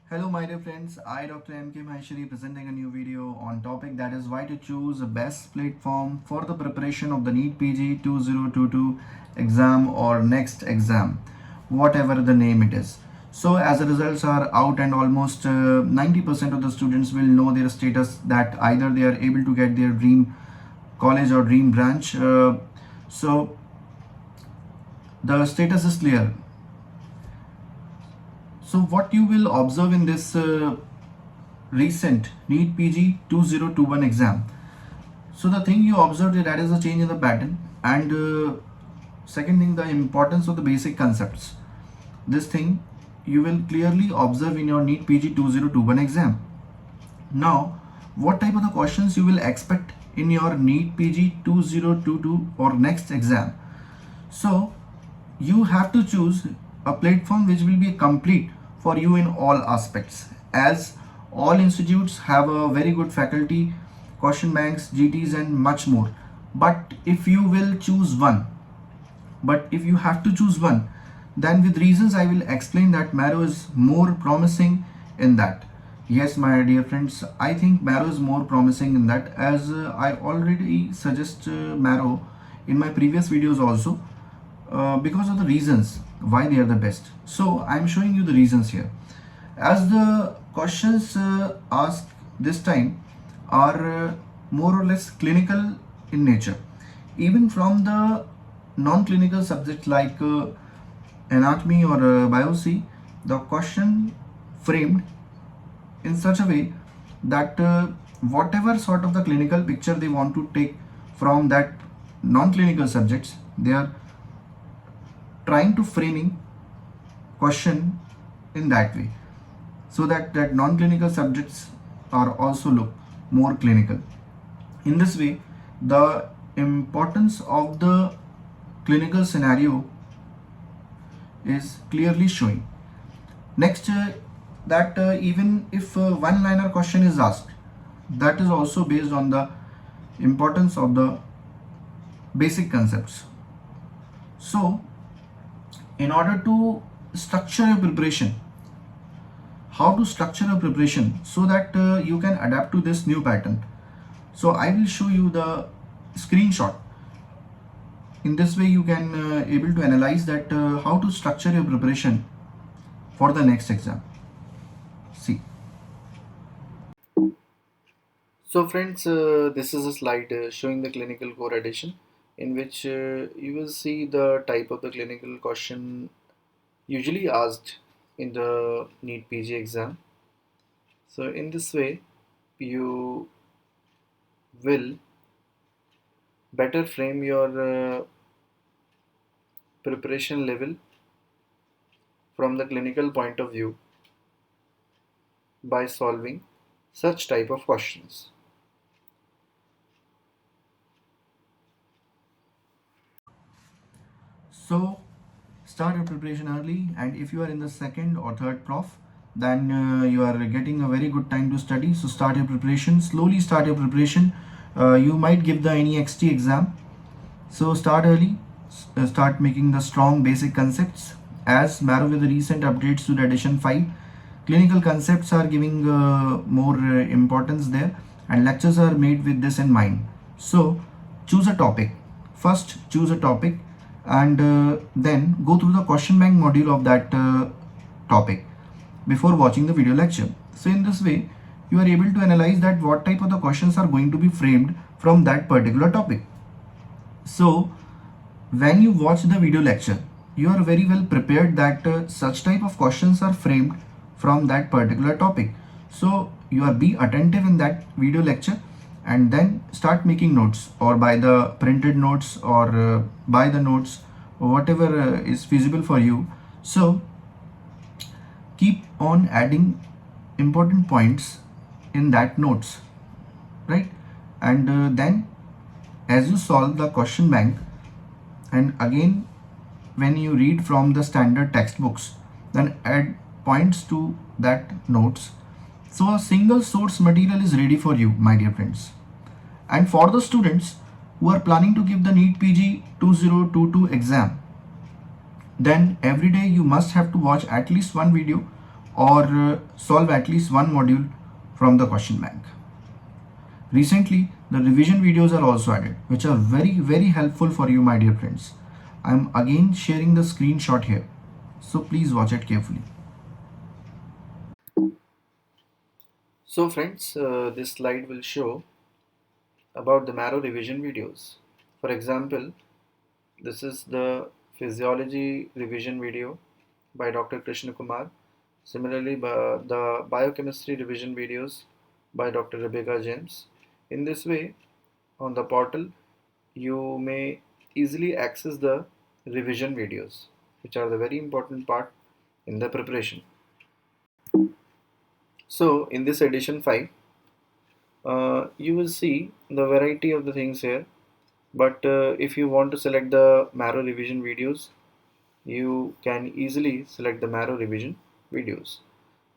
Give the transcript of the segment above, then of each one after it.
Hello my dear friends, I Dr. M.K. Maheshwari presenting a new video on topic that is why to choose the best platform for the preparation of the NEET PG 2022 exam or next exam, whatever the name it is. So as the results are out and almost 90% of the students will know their status that either they are able to get their dream college or dream branch. So the status is clear. So what you will observe in this recent NEET PG 2021 exam. So the thing you observed that is a change in the pattern, and second thing, the importance of the basic concepts. This thing you will clearly observe in your NEET PG 2021 exam. Now, what type of the questions you will expect in your NEET PG 2022 or next exam? So you have to choose a platform which will be complete for you in all aspects, as all institutes have a very good faculty, question banks, GTs and much more. But if you will choose one, but if you have to choose one, then with reasons I will explain that Marrow is more promising in that. Yes, my dear friends, I think Marrow is more promising in that, as I already suggest Marrow in my previous videos also, because of the reasons why they are the best. So I'm showing you the reasons here. As the questions asked this time are more or less clinical in nature, even from the non-clinical subjects like anatomy or biology, the question framed in such a way that whatever sort of the clinical picture they want to take from that non-clinical subjects, they are trying to framing question in that way, so that non-clinical subjects are also look more clinical. In this way, the importance of the clinical scenario is clearly showing. Next, that even if one liner question is asked, that is also based on the importance of the basic concepts. So in order to structure your preparation, how to structure a preparation so that you can adapt to this new pattern. So I will show you the screenshot. In this way you can able to analyze that how to structure your preparation for the next exam. See. So friends, this is a slide showing the clinical core edition, in which you will see the type of the clinical question usually asked in the NEET PG exam. So in this way you will better frame your preparation level from the clinical point of view by solving such type of questions. So start your preparation early, and if you are in the second or third prof, then you are getting a very good time to study. So start your preparation, slowly start your preparation. You might give the NEXT exam, so start early, start making the strong basic concepts. As Marrow with the recent updates to the edition 5, clinical concepts are giving more importance there, and lectures are made with this in mind. So choose a topic. First choose a topic, and then go through the question bank module of that topic before watching the video lecture. So in this way you are able to analyze that what type of the questions are going to be framed from that particular topic. So when you watch the video lecture, you are very well prepared that such type of questions are framed from that particular topic. So you are be attentive in that video lecture, and then start making notes, or by the printed notes, or by the notes, or whatever is feasible for you. So keep on adding important points in that notes, right? And then as you solve the question bank, and again when you read from the standard textbooks, then add points to that notes. So a single source material is ready for you, my dear friends. And for the students who are planning to give the NEET PG 2022 exam, then every day you must have to watch at least one video or solve at least one module from the question bank. Recently, the revision videos are also added, which are very helpful for you, my dear friends. I am again sharing the screenshot here, so please watch it carefully. So friends, this slide will show about the marrow revision videos. For example, this is the physiology revision video by Dr. Krishna Kumar. Similarly, the biochemistry revision videos by Dr. Rebecca James. In this way, on the portal, you may easily access the revision videos, which are the very important part in the preparation. So, in this edition 5, you will see the variety of the things here. But if you want to select the marrow revision videos, you can easily select the marrow revision videos.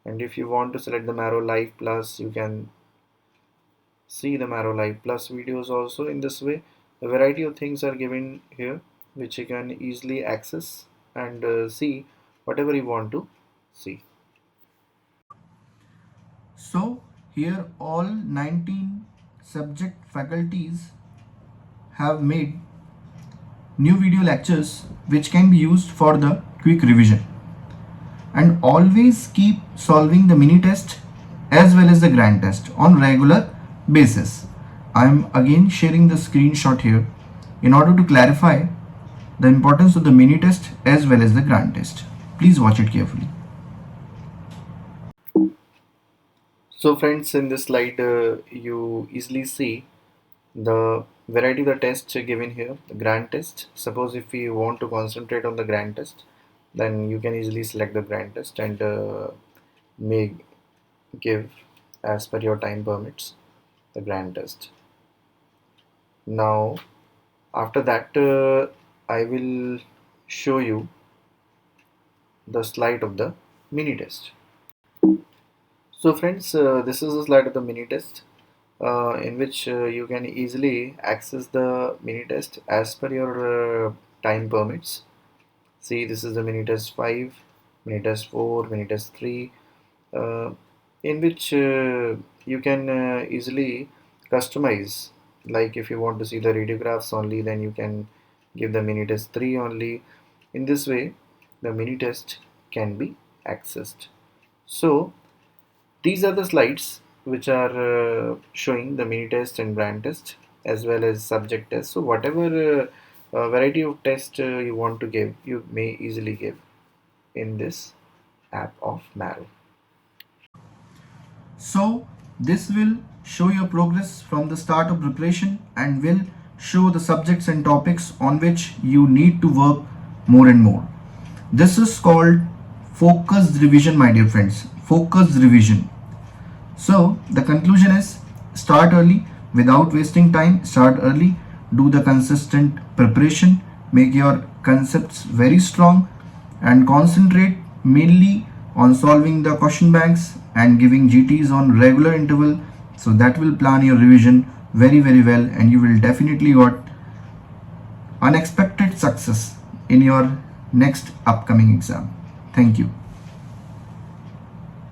And if you want to select the marrow live plus, you can see the marrow live plus videos also. In this way, a variety of things are given here which you can easily access and see whatever you want to see. So here all 19 subject faculties have made new video lectures which can be used for the quick revision. And always keep solving the mini test as well as the grand test on regular basis. I am again sharing the screenshot here in order to clarify the importance of the mini test as well as the grand test. Please watch it carefully. So friends, in this slide you easily see the variety of the tests given here. The grand test, suppose if you want to concentrate on the grand test, then you can easily select the grand test and may give as per your time permits the grand test. Now after that I will show you the slide of the mini test. So friends, this is a slide of the mini test in which you can easily access the mini test as per your time permits. See, this is the mini test 5, mini test 4, mini test 3, in which you can easily customize. Like if you want to see the radiographs only, then you can give the mini test 3 only. In this way, the mini test can be accessed. So these are the slides which are showing the mini test and grand test as well as subject test. So whatever variety of test you want to give, you may easily give in this app of Marrow. So this will show your progress from the start of preparation and will show the subjects and topics on which you need to work more and more. This is called focused revision, my dear friends. Focused revision. So the conclusion is start early without wasting time. Start early, do the consistent preparation, make your concepts very strong and concentrate mainly on solving the question banks and giving GTs on regular interval. So that will plan your revision very well and you will definitely got unexpected success in your next upcoming exam. Thank you.